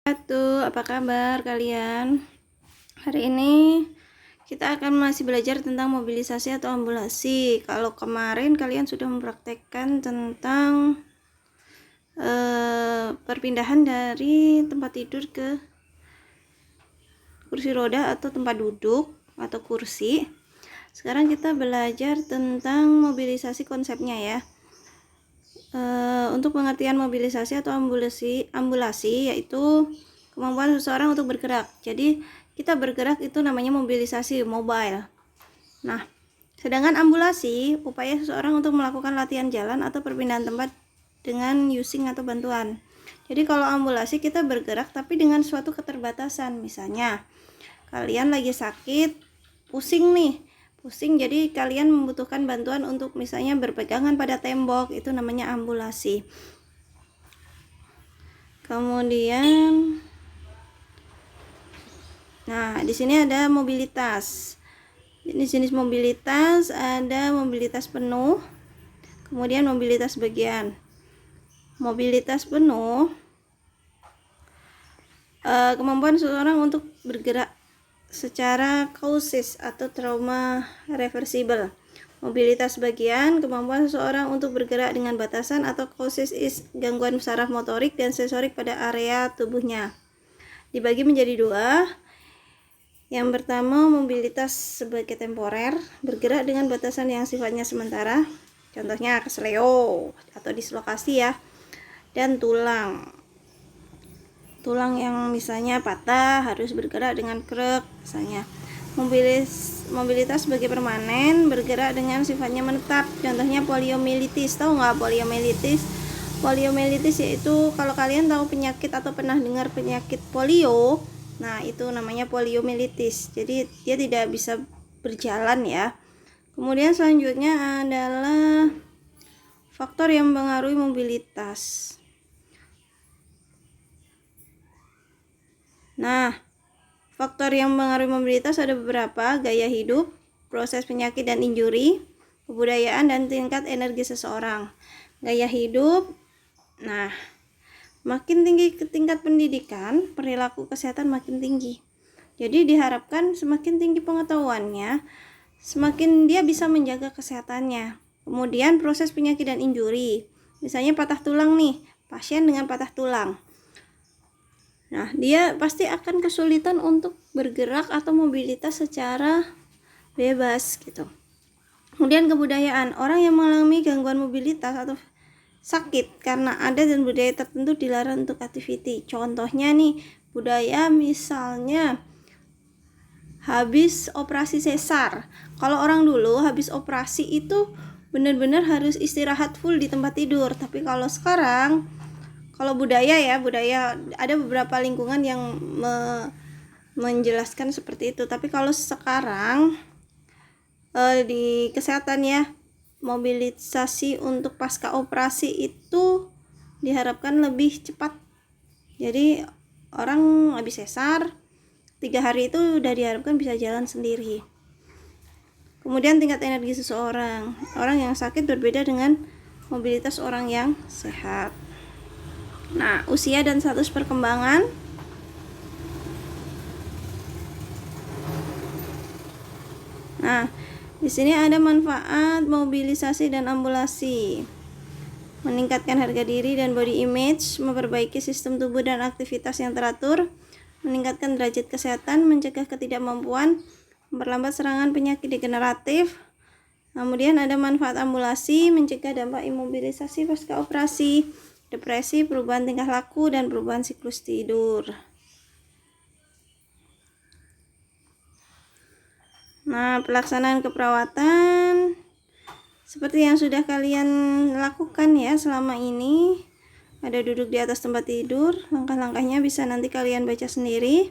Apa kabar kalian? Hari ini kita akan masih belajar tentang mobilisasi atau ambulasi. Kalau kemarin kalian sudah mempraktekkan tentang perpindahan dari tempat tidur ke kursi roda atau tempat duduk atau kursi. Sekarang kita belajar tentang mobilisasi konsepnya ya. Untuk pengertian mobilisasi atau ambulasi yaitu kemampuan seseorang untuk bergerak. Jadi kita bergerak itu namanya mobilisasi, mobile. Nah, sedangkan ambulasi upaya seseorang untuk melakukan latihan jalan atau perpindahan tempat dengan using atau bantuan. Jadi kalau ambulasi kita bergerak tapi dengan suatu keterbatasan. Misalnya kalian lagi sakit, pusing jadi kalian membutuhkan bantuan untuk misalnya berpegangan pada tembok, itu namanya ambulasi. Kemudian di sini ada mobilitas. Jenis-jenis mobilitas ada mobilitas penuh, kemudian mobilitas bagian. Mobilitas penuh kemampuan seseorang untuk bergerak secara kausis atau trauma reversible. Mobilitas bagian kemampuan seseorang untuk bergerak dengan batasan atau kausis gangguan saraf motorik dan sensorik pada area tubuhnya. Dibagi menjadi dua. Yang pertama mobilitas sebagai temporer, bergerak dengan batasan yang sifatnya sementara. Contohnya kesleo atau dislokasi ya. Dan tulang yang misalnya patah harus bergerak dengan krek misalnya. Mobilitas sebagai permanen, bergerak dengan sifatnya menetap. Contohnya poliomyelitis. Tahu nggak poliomyelitis? Poliomyelitis yaitu kalau kalian tahu penyakit atau pernah dengar penyakit polio, nah itu namanya poliomyelitis. Jadi dia tidak bisa berjalan ya. Kemudian selanjutnya adalah faktor yang mempengaruhi mobilitas. Nah, faktor yang mempengaruhi mobilitas ada beberapa: gaya hidup, proses penyakit dan injuri, kebudayaan, dan tingkat energi seseorang. Gaya hidup, makin tinggi ke tingkat pendidikan, perilaku kesehatan makin tinggi. Jadi diharapkan semakin tinggi pengetahuannya, semakin dia bisa menjaga kesehatannya. Kemudian proses penyakit dan injuri, misalnya patah tulang pasien dengan patah tulang. Nah, dia pasti akan kesulitan untuk bergerak atau mobilitas secara bebas gitu. Kemudian kebudayaan, orang yang mengalami gangguan mobilitas atau sakit karena adat dan budaya tertentu dilarang untuk aktiviti. Contohnya budaya misalnya habis operasi sesar. Kalau orang dulu habis operasi itu benar-benar harus istirahat full di tempat tidur. Tapi kalau sekarang, kalau budaya ada beberapa lingkungan yang menjelaskan seperti itu. Tapi kalau sekarang di kesehatan ya, mobilisasi untuk pasca operasi itu diharapkan lebih cepat. Jadi orang habis sesar 3 hari itu udah diharapkan bisa jalan sendiri. Kemudian tingkat energi seseorang. Orang yang sakit berbeda dengan mobilitas orang yang sehat. Nah, usia dan status perkembangan. Nah, di sini ada manfaat mobilisasi dan ambulasi. Meningkatkan harga diri dan body image, memperbaiki sistem tubuh dan aktivitas yang teratur, meningkatkan derajat kesehatan, mencegah ketidakmampuan, memperlambat serangan penyakit degeneratif. Kemudian ada manfaat ambulasi, mencegah dampak imobilisasi pasca operasi, depresi, perubahan tingkah laku, dan perubahan siklus tidur. Nah, pelaksanaan keperawatan seperti yang sudah kalian lakukan ya selama ini. Ada duduk di atas tempat tidur, langkah-langkahnya bisa nanti kalian baca sendiri.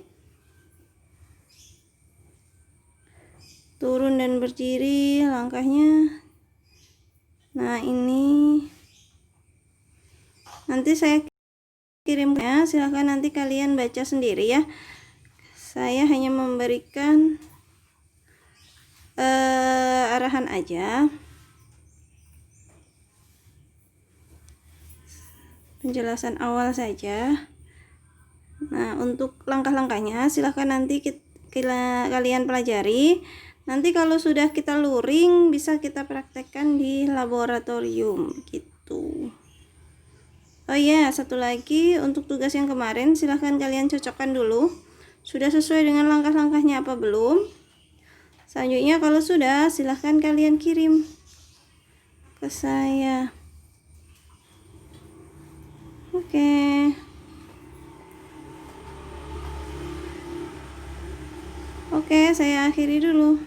Turun dan berdiri langkahnya. Nah, ini nanti saya kirimnya, silahkan nanti kalian baca sendiri ya. Saya hanya memberikan arahan aja, penjelasan awal saja. Nah, untuk langkah-langkahnya silahkan nanti kalian pelajari. Nanti kalau sudah kita luring bisa kita praktekkan di laboratorium gitu. Oh ya, satu lagi untuk tugas yang kemarin silahkan kalian cocokkan dulu. Sudah sesuai dengan langkah-langkahnya apa belum? Selanjutnya kalau sudah silahkan kalian kirim ke saya. Oke, saya akhiri dulu.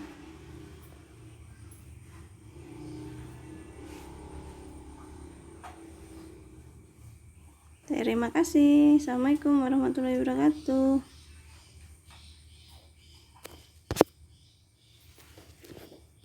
Terima kasih. Assalamualaikum warahmatullahi wabarakatuh.